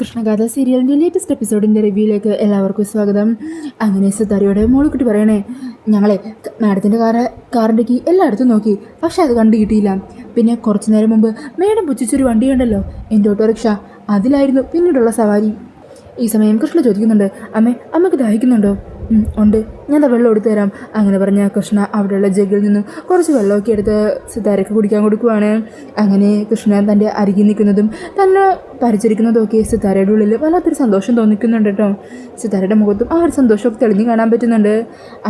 കൃഷ്ണഗാഥ സീരിയലിൻ്റെ ലേറ്റസ്റ്റ് എപ്പിസോഡിൻ്റെ റിവ്യൂയിലേക്ക് എല്ലാവർക്കും സ്വാഗതം. അങ്ങനെ സിതാരയുടെ മോളിക്കുട്ടി പറയണേ, ഞങ്ങളെ മാഡത്തിൻ്റെ കാറിൻ്റെ കീ എല്ലായിടത്തും നോക്കി, പക്ഷെ അത് കണ്ടു കിട്ടിയില്ല. പിന്നെ കുറച്ചു നേരം മുമ്പ് മേഡം പുച്ഛിച്ചൊരു വണ്ടിയുണ്ടല്ലോ, എൻ്റെ ഓട്ടോറിക്ഷ, അതിലായിരുന്നു പിന്നീടുള്ള സവാരി. ഈ സമയം കൃഷ്ണ ചോദിക്കുന്നുണ്ട്, അമ്മയ്ക്ക് ദാഹിക്കുന്നുണ്ടോ? ഉണ്ട്, ഞാൻ വെള്ളം എടുത്തു തരാം. അങ്ങനെ പറഞ്ഞ കൃഷ്ണ അവിടെയുള്ള ജഗ്ഗിൽ നിന്നും കുറച്ച് വെള്ളമൊക്കെ എടുത്ത് സിതാരയ്ക്ക് കുടിക്കാൻ കൊടുക്കുവാണ്. അങ്ങനെ കൃഷ്ണ തൻ്റെ അരികിൽ നിൽക്കുന്നതും തന്നെ പരിചരിക്കുന്നതും ഒക്കെ സിതാരയുടെ ഉള്ളിൽ വല്ലാത്തൊരു സന്തോഷം തോന്നിക്കുന്നുണ്ട് കേട്ടോ. സിതാരയുടെ മുഖത്തും ആ ഒരു സന്തോഷമൊക്കെ തെളിഞ്ഞ് കാണാൻ പറ്റുന്നുണ്ട്.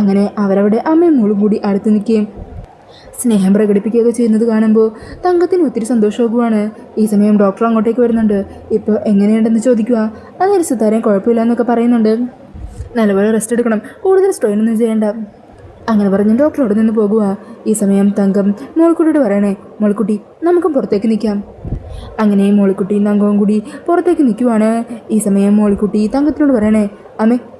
അങ്ങനെ അവരവിടെ അമ്മയും മോളും കൂടി അടുത്ത് നിൽക്കുകയും സ്നേഹം പ്രകടിപ്പിക്കുകയൊക്കെ ചെയ്യുന്നത് കാണുമ്പോൾ തങ്കത്തിന് ഒത്തിരി സന്തോഷമാകുവാണ്. ഈ സമയം ഡോക്ടർ അങ്ങോട്ടേക്ക് വരുന്നുണ്ട്. ഇപ്പോൾ എങ്ങനെയുണ്ടെന്ന് ചോദിക്കുക. അന്നേരം സിതാരയും കുഴപ്പമില്ല എന്നൊക്കെ പറയുന്നുണ്ട്. നല്ലപോലെ റെസ്റ്റ് എടുക്കണം, കൂടുതൽ സ്ട്രെയിനൊന്നും ചെയ്യേണ്ട. അങ്ങനെ പറഞ്ഞ് ഡോക്ടർ അവിടെ നിന്ന് പോകുക. ഈ സമയം തങ്കം മോൾക്കുട്ടിയോട് പറയണേ, മോൾക്കുട്ടി നമുക്കും പുറത്തേക്ക് നിൽക്കാം. അങ്ങനെ മോളിക്കുട്ടിയും തങ്കവും കൂടി പുറത്തേക്ക് നിൽക്കുവാണ്. ഈ സമയം മോളിക്കുട്ടി തങ്കത്തിനോട് പറയണേ,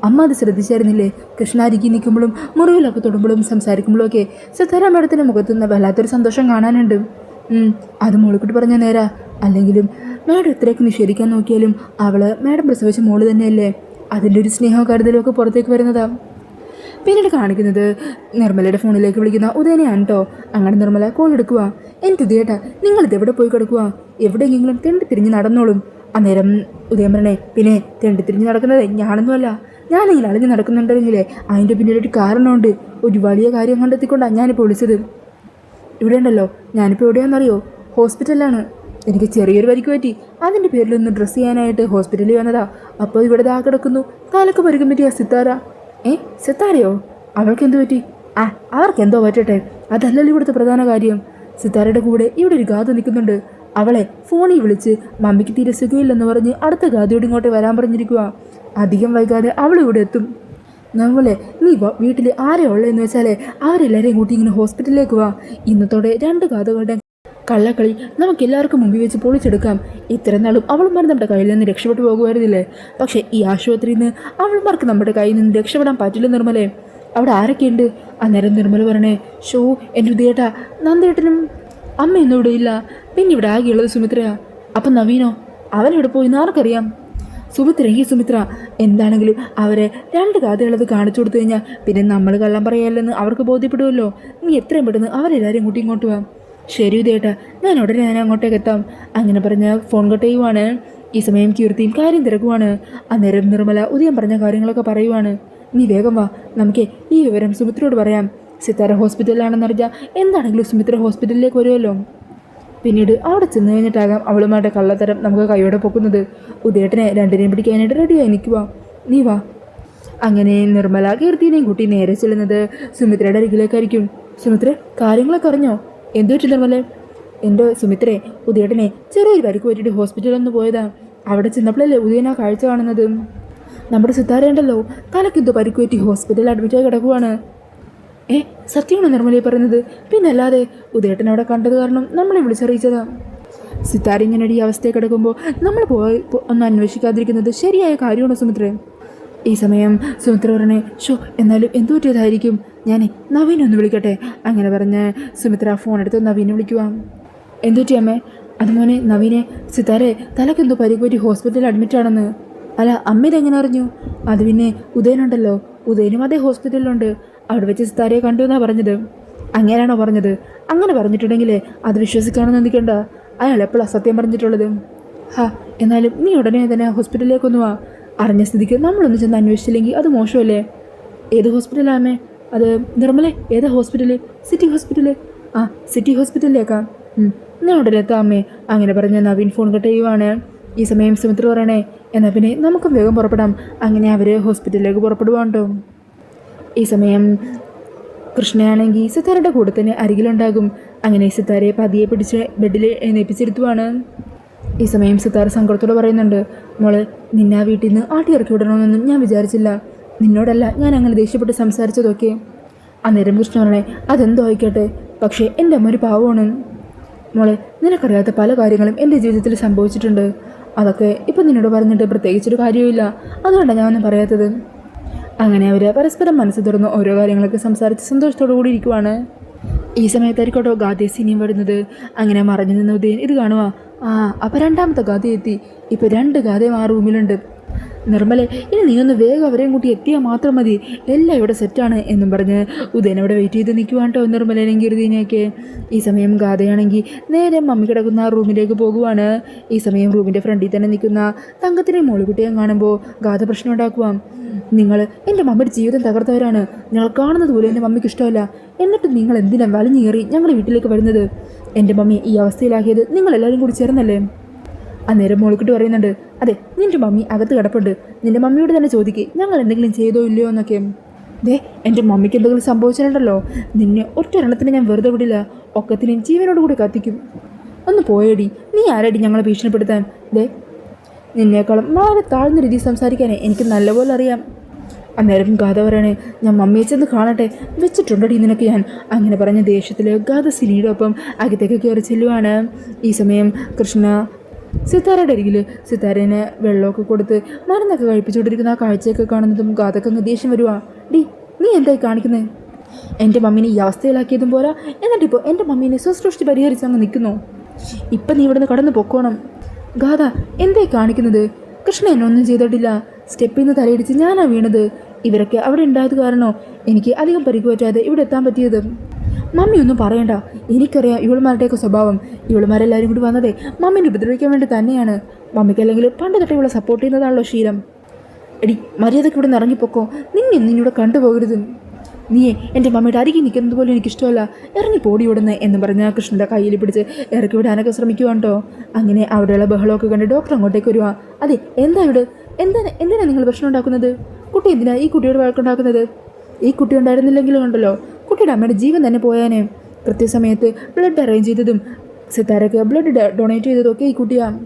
അമ്മ അത് ശ്രദ്ധിച്ചായിരുന്നില്ലേ? കൃഷ്ണ അരികി നിൽക്കുമ്പോഴും മുറിവിലൊക്കെ തൊടുമ്പോഴും സംസാരിക്കുമ്പോഴും ഒക്കെ സിതാര മേഡത്തിൻ്റെ മുഖത്തുനിന്ന് വല്ലാത്തൊരു സന്തോഷം കാണാനുണ്ട്. അത് മോളിക്കുട്ടി പറഞ്ഞ നേരാ. അല്ലെങ്കിലും മേഡം എത്രയൊക്കെ നിഷേധിക്കാൻ നോക്കിയാലും മേഡം പ്രസവിച്ച മോള് തന്നെയല്ലേ. അതിൻ്റെ ഒരു സ്നേഹവും കരുതലും ഒക്കെ പുറത്തേക്ക് വരുന്നതാ. പിന്നീട് കാണിക്കുന്നത് നിർമ്മലയുടെ ഫോണിലേക്ക് വിളിക്കുന്ന ഉദയനെയാണ് കേട്ടോ. അങ്ങനെ നിർമ്മല കോൾ എടുക്കുക. എനിക്ക് ഉദയേട്ടാ, നിങ്ങളിത് എവിടെ പോയി കിടക്കുക? എവിടെയെങ്കിലും തെണ്ടി തിരിഞ്ഞ് നടന്നോളും. അന്നേരം ഉദയം പറഞ്ഞേ, പിന്നെ തെണ്ടി തിരിഞ്ഞ് നടക്കുന്നത് ഞാനൊന്നുമല്ല. ഞാനിങ്ങനെ അളിഞ്ഞ് നടക്കുന്നുണ്ടെങ്കിലേ അതിൻ്റെ പിന്നിലൊരു കാരണമുണ്ട്. ഒരു വലിയ കാര്യം കണ്ടെത്തിക്കൊണ്ടാണ് ഞാനിപ്പോൾ വിളിച്ചത്. ഇവിടെ ഉണ്ടല്ലോ, ഞാനിപ്പോൾ എവിടെയാണെന്നറിയോ? ഹോസ്പിറ്റലിലാണ്. എനിക്ക് ചെറിയൊരു പരിക്ക് പറ്റി. അതിൻ്റെ പേരിലൊന്ന് ഡ്രസ്സ് ചെയ്യാനായിട്ട് ഹോസ്പിറ്റലിൽ വന്നതാ. അപ്പോൾ ഇവിടെ ദാ കിടക്കുന്നു, കാലൊക്കെ പരിക്കും പറ്റിയ സിത്താര. സിത്താരയോ? അവൾക്ക് എന്ത് പറ്റി? അവർക്കെന്തോ പറ്റട്ടെ, അതല്ലല്ലോ ഇവിടുത്തെ പ്രധാന കാര്യം. സിത്താരയുടെ കൂടെ ഇവിടെ ഒരു ഗാഥ നിൽക്കുന്നുണ്ട്. അവളെ ഫോണിൽ വിളിച്ച് മമ്മിക്ക് തീരെ സുഖമില്ലെന്ന് പറഞ്ഞ് അടുത്ത ഗാഥയോട് ഇങ്ങോട്ട് വരാൻ പറഞ്ഞിരിക്കുക. അധികം വൈകാതെ അവൾ ഇവിടെ എത്തും. നമ്മളെ നീ വീട്ടിൽ ആരെയാ ഉള്ളതെന്ന് വെച്ചാലേ അവരെല്ലാവരെയും കൂട്ടി ഇങ്ങനെ ഹോസ്പിറ്റലിലേക്ക് വാ. ഇന്നത്തോടെ 2 ഗാഥകളുടെ കള്ളക്കളി നമുക്കെല്ലാവർക്കും മുമ്പിൽ വെച്ച് പൊളിച്ചെടുക്കാം. ഇത്ര നാളും അവൾമാർ നമ്മുടെ കയ്യിൽ നിന്ന് രക്ഷപ്പെട്ടു പോകുമായിരുന്നില്ലേ? പക്ഷേ ഈ ആശുപത്രിയിൽ നിന്ന് അവൾമാർക്ക് നമ്മുടെ കയ്യിൽ നിന്ന് രക്ഷപ്പെടാൻ പറ്റില്ല നിർമ്മലേ. അവിടെ ആരൊക്കെയുണ്ട്? അന്നേരം നിർമ്മല പറഞ്ഞേ, എൻ്റെ ഉദയേട്ടാ, നന്ദേട്ടനും അമ്മയൊന്നും ഇവിടെ ഇല്ല. പിന്നെ ഇവിടെ ആകെയുള്ളത് സുമിത്രയാ. അപ്പം നവീനോ? അവനെവിടെ പോയിന്ന് ആർക്കറിയാം? സുമിത്ര എന്താണെങ്കിലും അവരെ 2 കഥയുള്ളത് കാണിച്ചു കൊടുത്തു കഴിഞ്ഞാൽ പിന്നെ നമ്മൾ കള്ളം പറയാല്ലെന്ന് അവർക്ക് ബോധ്യപ്പെടുമല്ലോ. നീ എത്രയും പെട്ടെന്ന് അവരെല്ലാവരും കൂട്ടി ഇങ്ങോട്ട് വാ. ശരി ഉദയേട്ടാ, ഞാൻ അങ്ങോട്ടേക്ക് എത്താം. അങ്ങനെ പറഞ്ഞ് ഫോൺ കട്ട് ചെയ്യുവാണ്. ഈ സമയം കീർത്തിയും കാര്യം തിരക്കുവാണ്. അന്നേരം നിർമ്മല ഉദയം പറഞ്ഞ കാര്യങ്ങളൊക്കെ പറയുവാണ്. നീ വേഗം വാ, നമുക്ക് ഈ വിവരം സുമിത്രയോട് പറയാം. സിത്താര ഹോസ്പിറ്റലിലാണെന്നറിഞ്ഞാൽ എന്താണെങ്കിലും സുമിത്ര ഹോസ്പിറ്റലിലേക്ക് വരുമല്ലോ. പിന്നീട് അവിടെ ചെന്ന് കഴിഞ്ഞിട്ടാകാം അവളുമാരുടെ കള്ളത്തരം നമുക്ക് കൈയോടെ പൊക്കുന്നത്. ഉദയേട്ടനെ 2നെയും പിടിക്കാനായിട്ട് റെഡിയായി നിൽക്കുക. നീ വാ. അങ്ങനെ നിർമ്മല കീർത്തിനെയും കൂട്ടി നേരെ ചെല്ലുന്നത് സുമിത്രയുടെ അരികിലേക്കായിരിക്കും. സുമിത്ര, കാര്യങ്ങളൊക്കെ അറിഞ്ഞോ? എന്തു പറ്റില്ല നിർമ്മലേ? എൻ്റെ സുമിത്രേ, ഉദയേട്ടനെ ചെറിയൊരു പരിക്ക് പറ്റിയിട്ട് ഹോസ്പിറ്റലിൽ ഒന്ന് പോയതാ. അവിടെ ചെന്നപ്പോഴല്ലേ ഉദയനാ കാഴ്ച കാണുന്നത്. നമ്മുടെ സിത്താരയുണ്ടല്ലോ, തലക്കെന്തോ പരിക്ക് പറ്റി ഹോസ്പിറ്റലിൽ അഡ്മിറ്റായി കിടക്കുവാണ്. സത്യമാണോ നിർമ്മലയെ പറയുന്നത്? പിന്നെ അല്ലാതെ, ഉദയേട്ടൻ അവിടെ കണ്ടത് കാരണം നമ്മളെ വിളിച്ചറിയിച്ചതാ. സിത്താര ഇങ്ങനെ ഈ അവസ്ഥയിൽ കിടക്കുമ്പോൾ നമ്മൾ പോയി ഒന്ന് അന്വേഷിക്കാതിരിക്കുന്നത് ശരിയായ കാര്യമാണോ സുമിത്രേ? ഈ സമയം സുമിത്ര പറഞ്ഞേ, എന്നാലും എന്തു പറ്റിയതായിരിക്കും? ഞാൻ നവീനെ ഒന്ന് വിളിക്കട്ടെ. അങ്ങനെ പറഞ്ഞ് സുമിത്ര ഫോൺ എടുത്ത് നവീനെ വിളിക്കുക. എന്തു പറ്റി അമ്മേ? അത് മോനെ നവീനെ, സിത്താരെ തലക്കെന്തോ പരിക്ക് പറ്റി ഹോസ്പിറ്റലിൽ അഡ്മിറ്റാണെന്ന്. അല്ല, അമ്മ ഇതെങ്ങനെ അറിഞ്ഞു? അത് പിന്നെ ഉദയനുണ്ടല്ലോ, ഉദയനും അതേ ഹോസ്പിറ്റലിലുണ്ട്. അവിടെ വെച്ച് സിത്താരയെ കണ്ടു എന്നാണ് പറഞ്ഞത്. അങ്ങനെയാണോ പറഞ്ഞത്? അങ്ങനെ പറഞ്ഞിട്ടുണ്ടെങ്കിലേ അത് വിശ്വസിക്കാനൊന്നും നിൽക്കണ്ട. അയാൾ എപ്പോഴാണ് സത്യം പറഞ്ഞിട്ടുള്ളത്? എന്നാലും നീ ഉടനെ തന്നെ ഹോസ്പിറ്റലിലേക്കൊന്നു വാ. അറിഞ്ഞ സ്ഥിതിക്ക് നമ്മളൊന്ന് ചെന്ന് അന്വേഷിച്ചില്ലെങ്കിൽ അത് മോശമല്ലേ? ഏത് ഹോസ്പിറ്റലാമേ? അത് നിർമ്മലേ, ഏതാ ഹോസ്പിറ്റല്? City hospital. സിറ്റി ഹോസ്പിറ്റലിലേക്കാം. ഞാൻ ഉടനെ എത്താം അമ്മേ. അങ്ങനെ പറഞ്ഞ നവീൻ ഫോൺ കട്ട് ചെയ്യുവാണ്. ഈ സമയം സുമിത്ര പറയണേ, എന്നാൽ പിന്നെ നമുക്കും വേഗം പുറപ്പെടാം. അങ്ങനെ അവർ ഹോസ്പിറ്റലിലേക്ക് പുറപ്പെടുവാണ്ടോ. ഈ സമയം കൃഷ്ണയാണെങ്കിൽ സിത്താരയുടെ കൂടെ തന്നെ അരികിലുണ്ടാകും. അങ്ങനെ സിത്താരയെ പതിയെ പിടിച്ച് ബെഡിൽ എഴുന്നേപ്പിച്ചിരുത്തുവാണ്. ഈ സമയം സിത്താര സങ്കടത്തോടെ പറയുന്നുണ്ട്, മോള്, നിന്നെ ആ വീട്ടിൽ നിന്ന് ആട്ടി ഇറക്കി വിടണമെന്നൊന്നും ഞാൻ വിചാരിച്ചില്ല. നിന്നോടല്ല ഞാൻ അങ്ങനെ ദേഷ്യപ്പെട്ട് സംസാരിച്ചതൊക്കെ. അന്നേരം കൃഷ്ണ പറഞ്ഞേ, അതെന്തോ ആയിക്കോട്ടെ, പക്ഷേ എൻ്റെ അമ്മ ഒരു പാവമാണ്. മോളെ, നിനക്കറിയാത്ത പല കാര്യങ്ങളും എൻ്റെ ജീവിതത്തിൽ സംഭവിച്ചിട്ടുണ്ട്. അതൊക്കെ ഇപ്പം നിന്നോട് പറഞ്ഞിട്ട് പ്രത്യേകിച്ചൊരു കാര്യവുമില്ല. അതുകൊണ്ടാണ് ഞാനൊന്നും പറയാത്തത്. അങ്ങനെ അവർ പരസ്പരം മനസ്സ് തുറന്ന് ഓരോ കാര്യങ്ങളൊക്കെ സംസാരിച്ച് സന്തോഷത്തോടു കൂടി ഇരിക്കുവാണ്. ഈ സമയത്തായിരിക്കോട്ടോ ഗാഥയെ സിനിമ വരുന്നത്. അങ്ങനെ മറഞ്ഞു നിന്ന ഉദയൻ ഇത് കാണുക. അപ്പം 2ാമത്തെ ഗാഥ എത്തി. ഇപ്പോൾ 2 ഗാഥയും ആ റൂമിലുണ്ട്. നിർമ്മലെ, ഇനി നീ ഒന്ന് വേഗം അവരെയും കൂട്ടി എത്തിയാൽ മാത്രം മതി, എല്ലാം ഇവിടെ സെറ്റാണ് എന്നും പറഞ്ഞ് ഉദയൻ അവിടെ വെയിറ്റ് ചെയ്ത് നിൽക്കുവാൻ കേട്ടോ നിർമ്മലേനെയും കീർത്തിനെയൊക്കെ. ഈ സമയം ഗാഥയാണെങ്കിൽ നേരെ മമ്മി കിടക്കുന്ന ആ റൂമിലേക്ക് പോകുവാണ്. ഈ സമയം റൂമിൻ്റെ ഫ്രണ്ടിൽ തന്നെ നിൽക്കുന്ന തങ്കത്തിനെയും മോളുകുട്ടിയെയും കാണുമ്പോൾ ഗാഥ പ്രശ്നം ഉണ്ടാക്കുവാം. നിങ്ങൾ എൻ്റെ മമ്മിയുടെ ജീവിതം തകർത്തവരാണ്. ഞങ്ങൾ കാണുന്നത് പോലും എൻ്റെ മമ്മിക്ക് ഇഷ്ടമല്ല. എന്നിട്ട് നിങ്ങൾ എന്തിനാ വലിഞ്ഞേറി ഞങ്ങളുടെ വീട്ടിലേക്ക് വരുന്നത്? എൻ്റെ മമ്മി ഈ അവസ്ഥയിലാക്കിയത് നിങ്ങളെല്ലാവരും കൂടി ചേർന്നല്ലേ? അന്നേരം മോളിക്കുട്ടി പറയുന്നുണ്ട്, അതെ, നിൻ്റെ മമ്മി അകത്ത് കിടപ്പുണ്ട്. നിൻ്റെ മമ്മിയോട് തന്നെ ചോദിക്കുക ഞങ്ങൾ എന്തെങ്കിലും ചെയ്തോ ഇല്ലയോ എന്നൊക്കെ. ദേ, എൻ്റെ മമ്മിക്ക് എന്തെങ്കിലും സംഭവിച്ചിട്ടുണ്ടല്ലോ, നിന്നെ ഒറ്റൊരെണ്ണത്തിന് ഞാൻ വെറുതെ വിടില്ല, ഒക്കത്തിനെയും ജീവനോടുകൂടി കത്തിക്കും. ഒന്ന് പോയേടി, നീ ആരടി ഞങ്ങളെ ഭീഷണിപ്പെടുത്താൻ? ദേ, നിന്നേക്കാളും വളരെ താഴ്ന്ന രീതിയിൽ സംസാരിക്കാനേ എനിക്ക് നല്ലപോലെ അറിയാം. അന്നേരം ഗാഥ പറയണേ, ഞാൻ മമ്മിയെ ചെന്ന് കാണട്ടെ, വെച്ചിട്ടുണ്ടടി നിനക്ക് ഞാൻ. അങ്ങനെ പറഞ്ഞ ദേഷ്യത്തിൽ ഗാഥ സിനിയുടെ ഒപ്പം അകത്തേക്ക് കയറി ചെല്ലുവാണ്. ഈ സമയം കൃഷ്ണ സിത്താരയുടെ അരികിൽ സിത്താരേനെ വെള്ളമൊക്കെ കൊടുത്ത് മരുന്നൊക്കെ കഴിപ്പിച്ചുകൊണ്ടിരിക്കുന്ന ആ കാഴ്ചയൊക്കെ കാണുന്നതും ഗാഥക്ക് അങ്ങ് ദേഷ്യം വരുവാ. ഡി, നീ എന്തായി കാണിക്കുന്നത്? എൻ്റെ മമ്മീനെ ഈ അവസ്ഥയിലാക്കിയതും പോരാ, എന്നിട്ടിപ്പോൾ എൻ്റെ മമ്മീനെ സ്വസൃഷ്ടി പരിഹരിച്ച് അങ്ങ് നിൽക്കുന്നു. ഇപ്പം നീ ഇവിടുന്ന് കടന്നു പൊക്കോണം. ഗാഥ, എന്തായി കാണിക്കുന്നത്? കൃഷ്ണ എന്നൊന്നും ചെയ്തിട്ടില്ല. സ്റ്റെപ്പിൽ നിന്ന് തലയിടിച്ച് ഞാനാ വീണത്. ഇവരൊക്കെ അവിടെ ഉണ്ടായത് കാരണോ എനിക്ക് അധികം പരിക്ക് പറ്റാതെ ഇവിടെ എത്താൻ പറ്റിയത്? മമ്മി ഒന്നും പറയണ്ട, എനിക്കറിയാം ഇവളുമാരുടെയൊക്കെ സ്വഭാവം. ഇവളുമാരെല്ലാവരും കൂടി വന്നതേ മമ്മീനെ ഉപദ്രവിക്കാൻ വേണ്ടി തന്നെയാണ്. മമ്മിക്കല്ലെങ്കിൽ പണ്ട് തൊട്ടേ ഇവളെ സപ്പോർട്ട് ചെയ്യുന്നതാണല്ലോ ശീലം. എടി, മര്യാദയ്ക്ക് ഇവിടെ നിന്ന് ഇറങ്ങിപ്പോക്കോ, നിന്നെ ഇവിടെ കണ്ടുപോകരുത്. നീയെ എൻ്റെ മമ്മിയുടെ അരികിൽ നിൽക്കുന്നത് പോലും എനിക്കിഷ്ടമല്ല, ഇറങ്ങി പോടി വിടുന്നേ എന്ന് പറഞ്ഞ കൃഷ്ണൻ്റെ കയ്യിൽ പിടിച്ച് ഇറക്കി വിടാനൊക്കെ ശ്രമിക്കുവാണ്ടോ. അങ്ങനെ അവിടെയുള്ള ബഹളമൊക്കെ കണ്ട് ഡോക്ടർ അങ്ങോട്ടേക്ക് വരുവാ. അതെ, എന്തിനാണ് നിങ്ങൾ പ്രശ്നം ഉണ്ടാക്കുന്നത്? കുട്ടി എന്തിനാ ഈ കുട്ടിയോട് വഴക്കുണ്ടാക്കുന്നത്? ഈ കുട്ടി ഉണ്ടായിരുന്നില്ലെങ്കിലും ഉണ്ടല്ലോ, കുട്ടിയുടെ അമ്മയുടെ ജീവൻ തന്നെ പോയാനേ. കൃത്യസമയത്ത് ബ്ലഡ് അറേഞ്ച് ചെയ്തതും സിത്താരയ്ക്ക് ബ്ലഡ് ഡൊണേറ്റ് ചെയ്തതൊക്കെ ഈ കുട്ടിയാണ്.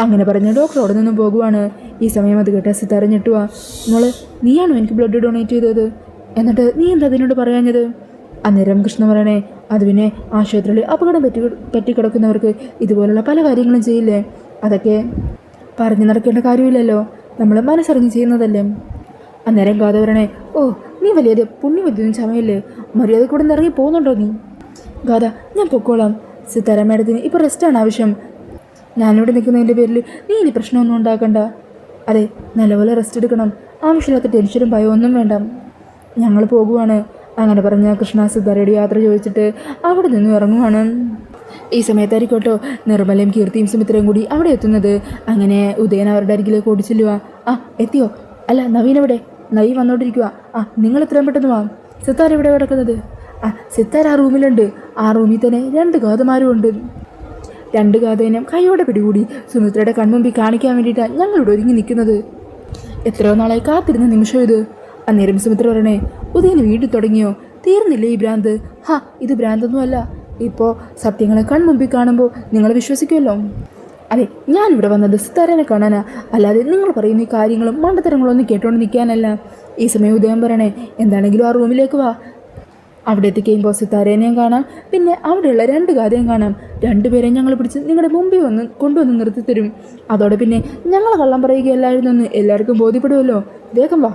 അങ്ങനെ പറഞ്ഞ് ഡോക്ടർ അവിടെ നിന്നും പോകുവാണ്. ഈ സമയം അത് കേട്ട സിത്താര ഞെട്ടുവാ. മോളെ, നീയാണോ എനിക്ക് ബ്ലഡ് ഡൊണേറ്റ് ചെയ്തത്? എന്നിട്ട് നീ എന്താ അതിനോട് പറയാഞ്ഞത്? അന്നേരം കൃഷ്ണ പറയണേ, അത് പിന്നെ ആശുപത്രിയിൽ അപകടം പറ്റിക്കിടക്കുന്നവർക്ക് ഇതുപോലുള്ള പല കാര്യങ്ങളും ചെയ്യില്ലേ, അതൊക്കെ പറഞ്ഞു നടക്കേണ്ട കാര്യമില്ലല്ലോ, നമ്മൾ മനസ്സറിഞ്ഞ് ചെയ്യുന്നതല്ലേ. അന്നേരം ഗാഥ പറയണേ, ഓ, നീ വലിയത് പുണ്യബുദ്ധിയൊന്നും ചമയല്ലേ, മര്യാദ കൂടെ നിന്ന് ഇറങ്ങി പോകുന്നുണ്ടോ നീ? ഗാഥ, ഞാൻ പൊക്കോളാം. സിത്താര മേഡത്തിന് ഇപ്പോൾ റെസ്റ്റാണ് ആവശ്യം. ഞാനിവിടെ നിൽക്കുന്നതിൻ്റെ പേരിൽ നീ ഇനി പ്രശ്നമൊന്നും ഉണ്ടാക്കണ്ട. അതെ, നല്ലപോലെ റെസ്റ്റ് എടുക്കണം. ആവശ്യമില്ലാത്ത ടെൻഷനും ഭയമൊന്നും വേണ്ട. ഞങ്ങൾ പോകുവാണ്. അങ്ങനെ പറഞ്ഞ കൃഷ്ണ സിത്താരയുടെ യാത്ര ചോദിച്ചിട്ട് അവിടെ നിന്നും ഇറങ്ങുവാണ്. ഈ സമയത്തായിരിക്കോട്ടോ നിർമ്മലയും കീർത്തിയും സുമിത്രയും കൂടി അവിടെ എത്തുന്നത്. അങ്ങനെ ഉദയൻ അവരുടെ അരികിലേക്ക് ഓടിച്ചെല്ലുക. ആ, എത്തിയോ? അല്ല, നവീൻ എവിടെ? നവീൻ വന്നോണ്ടിരിക്കുക. ആ, നിങ്ങൾ എത്രയും പെട്ടെന്ന് വാ. സിത്താര എവിടെ കിടക്കുന്നത്? ആ, സിത്താര ആ റൂമിലുണ്ട്. ആ റൂമിൽ തന്നെ 2 ഗാഥമാരും ഉണ്ട്. 2 ഗാഥേനും കൈയോടെ പിടികൂടി സുമിത്രയുടെ കൺമുമ്പിൽ കാണിക്കാൻ വേണ്ടിയിട്ടാണ് ഞങ്ങളിവിടെ ഒരുങ്ങി നിൽക്കുന്നത്. എത്രയോ നാളായി കാത്തിരുന്ന നിമിഷം ഇത്. അന്നേരം സുമിത്ര പറയണേ, ഉദയന് വീട്ടിൽ തുടങ്ങിയോ? തീർന്നില്ലേ ഈ ഭ്രാന്ത്? ഹാ, ഇത് ഭ്രാന്തൊന്നുമല്ല. ഇപ്പോൾ സത്യങ്ങളെ കൺമുമ്പിൽ കാണുമ്പോൾ നിങ്ങൾ വിശ്വസിക്കുമല്ലോ. അതെ, ഞാനിവിടെ വന്നത് സിത്താരനെ കാണാനാ, അല്ലാതെ നിങ്ങൾ പറയുന്ന ഈ കാര്യങ്ങളും മണ്ടത്തരങ്ങളൊന്നും കേട്ടോണ്ട് നിൽക്കാനല്ല. ഈ സമയം ഉദയം പറയണേ, എന്താണെങ്കിലും ആ റൂമിലേക്ക് വാ. അവിടെ എത്തിക്കഴിയുമ്പോൾ സിത്താരേനെയും കാണാം, പിന്നെ അവിടെയുള്ള 2 ഗാഥയും കാണാം. 2 പേരെയും ഞങ്ങൾ പിടിച്ച് നിങ്ങളുടെ മുമ്പിൽ കൊണ്ടുവന്ന് നിർത്തിത്തരും. അതോടെ പിന്നെ ഞങ്ങൾ കള്ളം പറയുകയല്ലായിരുന്നു എന്ന് എല്ലാവർക്കും ബോധ്യപ്പെടുമല്ലോ. വേഗം വാ.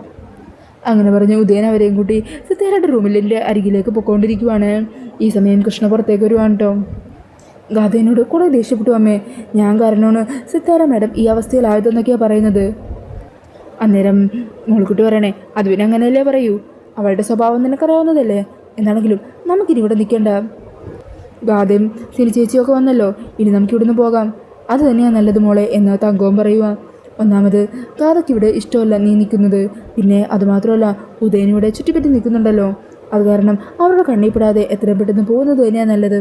അങ്ങനെ പറഞ്ഞ് ഉദയൻ അവരെയും കൂട്ടി സിത്താരയുടെ റൂമിലിൻ്റെ അരികിലേക്ക് പൊയ്ക്കൊണ്ടിരിക്കുവാണ്. ഈ സമയം കൃഷ്ണ പുറത്തേക്ക് വരുവാണ് കേട്ടോ. ഗാഥേനോട് കുറേ ദേഷ്യപ്പെട്ടു. അമ്മേ, ഞാൻ കാരണമാണ് സിത്താര മാഡം ഈ അവസ്ഥയിലായതെന്നൊക്കെയാണ് പറയുന്നത്. അന്നേരം മോൾക്കുട്ടി പറയണേ, അത് പിന്നെ അങ്ങനെയല്ലേ പറയൂ, അവളുടെ സ്വഭാവം നിനക്കറിയാവുന്നതല്ലേ. എന്താണെങ്കിലും നമുക്കിനി ഇവിടെ നിൽക്കേണ്ട. ഗാഥയും സിനി ചേച്ചിയൊക്കെ വന്നല്ലോ, ഇനി നമുക്കിവിടുന്ന് പോകാം. അത് തന്നെയാണ് നല്ലത് മോളെ എന്ന് തങ്കവും പറയുക. ഒന്നാമത് ഗാഥയ്ക്കിവിടെ ഇഷ്ടമല്ല നീ നിൽക്കുന്നത്. പിന്നെ അതുമാത്രമല്ല, ഉദയനിവിടെ ചുറ്റിപ്പറ്റി നിൽക്കുന്നുണ്ടല്ലോ. അത് കാരണം അവരുടെ കണ്ണിപ്പെടാതെ എത്രയും പെട്ടെന്ന് പോകുന്നത് തന്നെയാണ് നല്ലത്.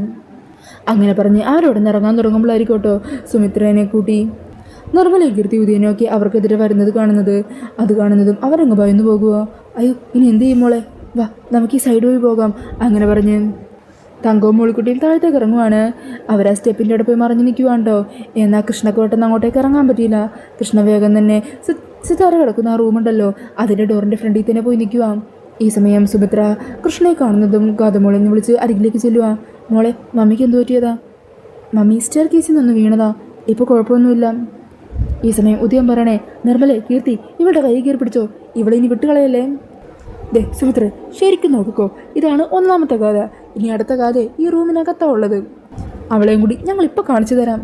അങ്ങനെ പറഞ്ഞ് അവരോട് നിന്ന് ഇറങ്ങാൻ തുടങ്ങുമ്പോഴായിരിക്കും കേട്ടോ സുമിത്രേനെ കൂട്ടി നിർമ്മലയും കീർത്തി ഉദയനൊക്കെ അവർക്കെതിരെ വരുന്നത് കാണുന്നത്. അത് കാണുന്നതും അവരങ്ങ് ഭയന്നു പോകുക. അയ്യോ, ഇനി എന്ത് ചെയ്യും മോളെ? വാ, നമുക്ക് ഈ സൈഡ് വഴി പോകാം. അങ്ങനെ പറഞ്ഞ് തങ്കവും മോളിക്കുട്ടിയും താഴത്തേക്ക് ഇറങ്ങുവാണ്. അവർ ആ സ്റ്റെപ്പിൻ്റെ അവിടെ പോയി മറിഞ്ഞ് നിൽക്കുവാണ്ടോ. എന്നാൽ കൃഷ്ണക്ക് പെട്ടെന്ന് അങ്ങോട്ടേക്ക് ഇറങ്ങാൻ പറ്റിയില്ല. കൃഷ്ണ വേഗം തന്നെ സിത്താര കിടക്കുന്ന ആ റൂമുണ്ടല്ലോ, അതിൻ്റെ ഡോറിൻ്റെ ഫ്രണ്ടിൽ തന്നെ പോയി നിൽക്കുക. ഈ സമയം സുമിത്ര കൃഷ്ണയെ കാണുന്നതും ഗാഥമോളെന്ന് വിളിച്ച് അരികിലേക്ക് ചെല്ലുക. മോളെ, മമ്മിക്ക് എന്തു പറ്റിയതാ? മമ്മി സ്റ്റെയർ കേസിൽ നിന്ന് വീണതാ, ഇപ്പോൾ കുഴപ്പമൊന്നുമില്ല. ഈ സമയം ഉദയം പറയണേ, നിർമ്മലേ, കീർത്തി, ഇവളുടെ കൈ കയറി പിടിച്ചോ, ഇവളെ ഇനി വിട്ടുകളയല്ലേ. ദേ സുമിത്ര, ശരിക്കും നോക്കിക്കോ, ഇതാണ് 1ാമത്തെ ഗാഥ. ഇനി അടുത്ത ഗാഥ ഈ റൂമിനകത്താണ് ഉള്ളത്. അവളെയും കൂടി ഞങ്ങളിപ്പോൾ കാണിച്ചു തരാം.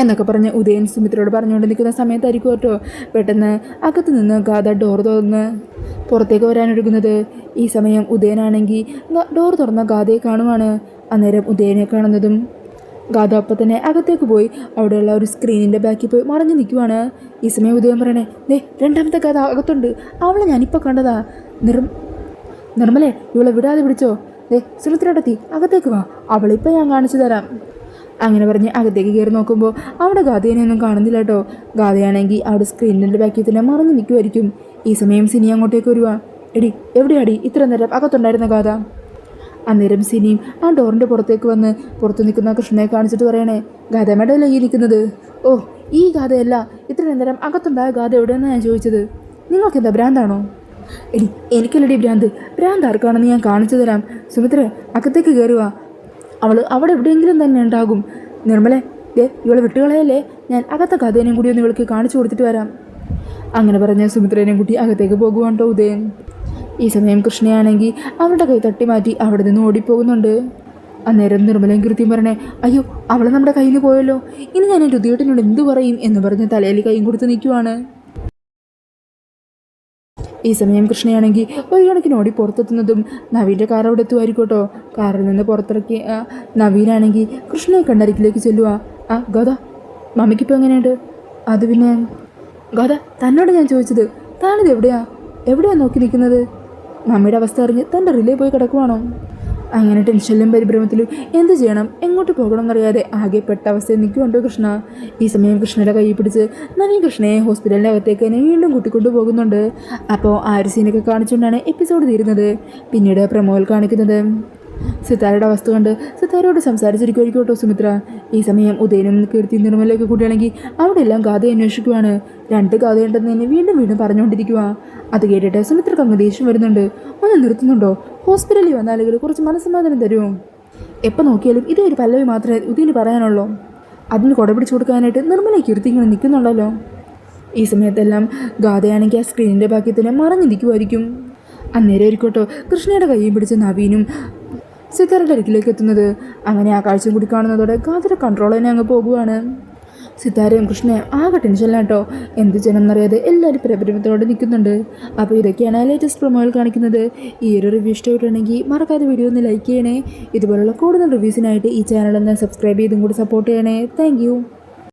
എന്നൊക്കെ പറഞ്ഞ് ഉദയൻ സുമിത്രയോട് പറഞ്ഞുകൊണ്ട് നിൽക്കുന്ന സമയത്തായിരിക്കും കേട്ടോ പെട്ടെന്ന് അകത്ത് നിന്ന് ഗാഥ ഡോർ തുറന്ന് പുറത്തേക്ക് വരാനൊരുങ്ങുന്നത്. ഈ സമയം ഉദയനാണെങ്കിൽ ഡോർ തുറന്ന ഗാഥയെ കാണുവാണ്. അന്നേരം ഉദയനെ കാണുന്നതും ഗാഥ അപ്പം തന്നെ അകത്തേക്ക് പോയി അവിടെയുള്ള ഒരു സ്ക്രീനിൻ്റെ ബാക്കിൽ പോയി മറഞ്ഞു നിൽക്കുവാണ്. ഈ സമയം ഉദയം പറയണേ, ദേ രണ്ടാമത്തെ ഗാഥ അകത്തുണ്ട്, അവളെ ഞാനിപ്പോൾ കണ്ടതാ. നിർമ്മലേ, ഇവളെ വിടാതെ പിടിച്ചോ. ദേ സുമിത്രേടത്തി അകത്തേക്ക് വാ, അവളിപ്പോൾ ഞാൻ കാണിച്ചു തരാം. അങ്ങനെ പറഞ്ഞ് അകത്തേക്ക് കയറി നോക്കുമ്പോൾ അവിടെ ഗാഥേനെയൊന്നും കാണുന്നില്ല കേട്ടോ. ഗാഥയാണെങ്കിൽ അവിടെ സ്ക്രീനിൻ്റെ ബാക്കിൽ തന്നെ മറഞ്ഞു നിൽക്കുമായിരിക്കും. ഈ സമയം സിനി അങ്ങോട്ടേക്ക് വരുവാ. എടി എവിടെയാടി ഇത്ര നേരം അകത്തുണ്ടായിരുന്ന ഗാഥ? അന്നേരം സിനിയും ആ ഡോറിൻ്റെ പുറത്തേക്ക് വന്ന് പുറത്ത് നിൽക്കുന്ന കൃഷ്ണനെ കാണിച്ചിട്ട് പറയണേ, ഗാഥമ്മയുടെ ഈ നിൽക്കുന്നത്. ഓ, ഈ ഗാഥയല്ല, ഇത്ര നേരം അകത്തുണ്ടായ ഗാഥ എവിടെയെന്നാണ് ഞാൻ ചോദിച്ചത്. നിങ്ങൾക്കെന്താ ഭ്രാന്താണോ? എടി എനിക്കല്ലടി ഭ്രാന്ത് ആർക്കാണെന്ന് ഞാൻ കാണിച്ചു തരാം. സുമിത്ര അകത്തേക്ക് കയറുക, അവൾ അവിടെ എവിടെയെങ്കിലും തന്നെ ഉണ്ടാകും. നിർമ്മലേ, ഇവളെ വിട്ടുകളയല്ലേ, ഞാൻ അകത്തെ കഥേനെയും കൂടി ഒന്ന് ഇവൾക്ക് കാണിച്ചു കൊടുത്തിട്ട് വരാം. അങ്ങനെ പറഞ്ഞ് സുമിത്രേനെയും കൂട്ടി അകത്തേക്ക് പോകുവാണ്ടോ ഉദയൻ. ഈ സമയം കൃഷ്ണയാണെങ്കിൽ അവരുടെ കൈ തട്ടി മാറ്റി അവിടെ നിന്ന് ഓടിപ്പോകുന്നുണ്ട്. അന്നേരം നിർമ്മലയും കൃത്യം പറഞ്ഞേ, അയ്യോ അവൾ നമ്മുടെ കയ്യിൽ നിന്ന് പോയല്ലോ, ഇനി ഞാൻ എൻ്റെ ഉദയേട്ടനോട് എന്തു പറയും എന്ന് പറഞ്ഞ് തലയിൽ കൈയും കൊടുത്ത് നിൽക്കുവാണ്. ഈ സമയം കൃഷ്ണയാണെങ്കിൽ ഒരു കണക്കിന് ഓടി പുറത്തെത്തുന്നതും നവീൻ്റെ കാർ അവിടെ എത്തുമായിരിക്കോട്ടോ. കാറിൽ നിന്ന് പുറത്തിറക്കി നവീനാണെങ്കിൽ കൃഷ്ണയെ കണ്ടരിക്കിലേക്ക് ചെല്ലുക. ഗാഥ മമ്മിക്കിപ്പോൾ എങ്ങനെയുണ്ട്? അത് പിന്നെ ഗാഥ തന്നോട് ഞാൻ ചോദിച്ചത്, താനിത് എവിടെയാ നോക്കി നിൽക്കുന്നത്? മമ്മിയുടെ അവസ്ഥ അറിഞ്ഞ് തൻ്റെ റിലേ പോയി കിടക്കുവാണോ? അങ്ങനെ ടെൻഷനിലും പരിഭ്രമത്തിലും എന്ത് ചെയ്യണം എങ്ങോട്ട് പോകണം എന്നറിയാതെ ആകെ പെട്ട അവസ്ഥയിൽ നിൽക്കുന്നുണ്ടോ കൃഷ്ണ. ഈ സമയം കൃഷ്ണയുടെ കൈ പിടിച്ച് നവീൻ കൃഷ്ണയെ ഹോസ്പിറ്റലിൻ്റെ അകത്തേക്ക് തന്നെ വീണ്ടും കൂട്ടിക്കൊണ്ടു പോകുന്നുണ്ട്. അപ്പോൾ ആ ഒരു സീനൊക്കെ കാണിച്ചുകൊണ്ടാണ് എപ്പിസോഡ് തീരുന്നത്. പിന്നീട് പ്രമോയിൽ കാണിക്കുന്നത് സിത്താരയുടെ അവസ്ഥ കണ്ട് സിത്താരയോട് സംസാരിച്ചിരിക്കുമായിരിക്കും കേട്ടോ സുമിത്ര. ഈ സമയം ഉദയനും കീർത്തി നിർമ്മലയൊക്കെ കൂടിയാണെങ്കിൽ അവിടെ എല്ലാം ഗാഥ അന്വേഷിക്കുവാണ്. 2 ഗാഥയുണ്ടെന്ന് തന്നെ വീണ്ടും പറഞ്ഞുകൊണ്ടിരിക്കുക. അത് കേട്ടിട്ട് സുമിത്രക്ക് അങ്ങ് ദേഷ്യം വരുന്നുണ്ട്. ഒന്ന് നിർത്തുന്നുണ്ടോ? ഹോസ്പിറ്റലിൽ വന്ന ആളുകൾ കുറച്ച് മനസ്സമാധാനം തരുമോ? എപ്പോൾ നോക്കിയാലും ഇതേ ഒരു പല്ലവി മാത്രമേ ഉദയന് പറയാനുള്ളൂ. അതിന് കുട പിടിച്ചു കൊടുക്കാനായിട്ട് നിർമ്മല കീർത്തി ഇങ്ങനെ നിൽക്കുന്നുണ്ടല്ലോ. ഈ സമയത്തെല്ലാം ഗാഥയാണെങ്കിൽ ആ സ്ക്രീനിൻ്റെ ബാക്കി തന്നെ മറഞ്ഞിരിക്കുമായിരിക്കും. അന്നേരം ആയിരിക്കോട്ടോ കൃഷ്ണയുടെ കൈയും പിടിച്ച് നവീനും സിത്താരയുടെ അരികിലേക്ക് എത്തുന്നത്. അങ്ങനെ ആ കാഴ്ചയും കൂടി കാണുന്നതോടെ ഗാഥയുടെ കൺട്രോൾ തന്നെ അങ്ങ് പോകുവാണ്. സിത്താരയും കൃഷ്ണയും ആകെ ടെൻഷനിലാണ് കേട്ടോ. എന്ത് ചെയ്യണം എന്നറിയാതെ എല്ലാവരും പരിഭ്രമത്തോടെ നിൽക്കുന്നുണ്ട്. അപ്പോൾ ഇതൊക്കെയാണ് ലേറ്റസ്റ്റ് പ്രൊമോയിൽ കാണിക്കുന്നത്. ഈ ഒരു റിവ്യൂ ഇഷ്ടപ്പെട്ടുണ്ടെങ്കിൽ മറക്കാതെ വീഡിയോ ഒന്ന് ലൈക്ക് ചെയ്യണേ. ഇതുപോലുള്ള കൂടുതൽ റിവ്യൂസിനായിട്ട് ഈ ചാനൽ ഒന്ന് സബ്സ്ക്രൈബ് ചെയ്തും കൂടി സപ്പോർട്ട് ചെയ്യണേ. താങ്ക്